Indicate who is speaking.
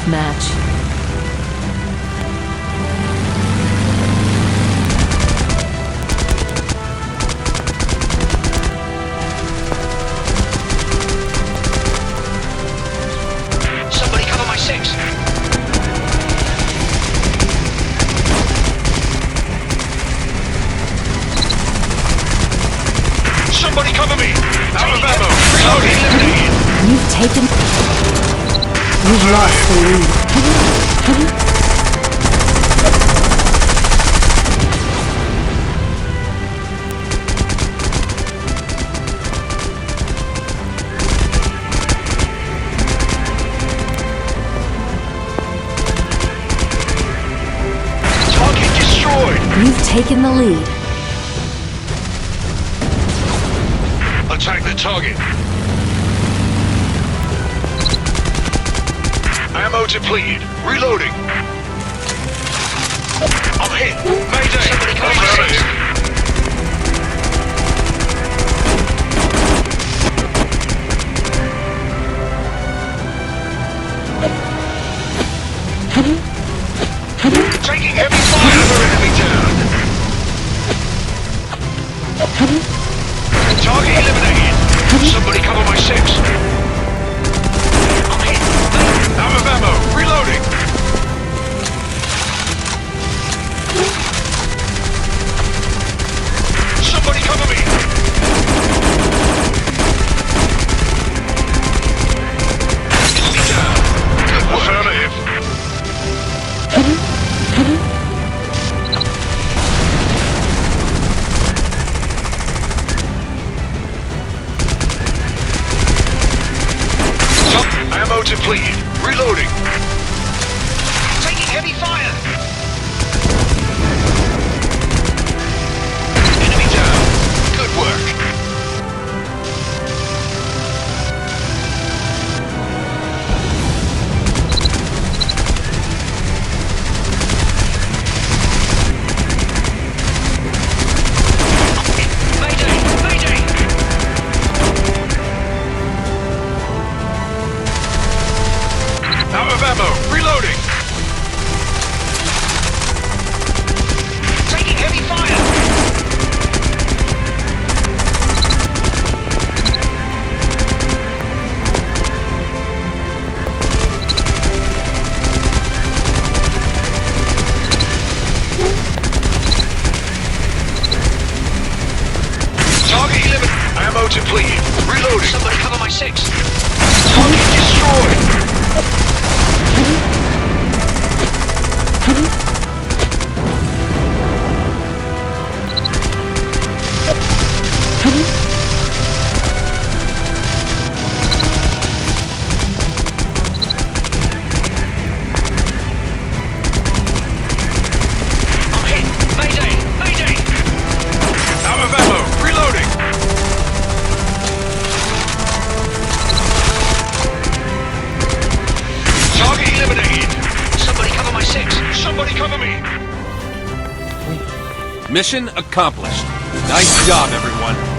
Speaker 1: deathmatch.
Speaker 2: Somebody cover my 6. Somebody cover me! Out of ammo! Reloading!
Speaker 1: You've taken... You've lost the lead.
Speaker 2: Target destroyed!
Speaker 1: You've taken the lead.
Speaker 2: Attack the target. Ammo depleted. Reloading. I'm hit. Mayday. Somebody cover my 6. Taking heavy fire. Another enemy down. Target eliminated. Somebody cover my 6. I'm hit. Out of ammo. Reloading. Somebody cover me. Enemy down. Good work. Affirmative. Ammo depleted. Reloading. Taking heavy fire. Enemy down. Good work. Mayday! Mayday! Out of ammo. Reloading. Taking heavy fire. Target eliminated. Ammo depleted. Reloading. Somebody cover my 6. Target destroyed. I'm hit. Mayday! Mayday! Out of ammo. Reloading. Target eliminated. Somebody cover my 6. Somebody cover me.
Speaker 3: Mission accomplished. Nice job, everyone.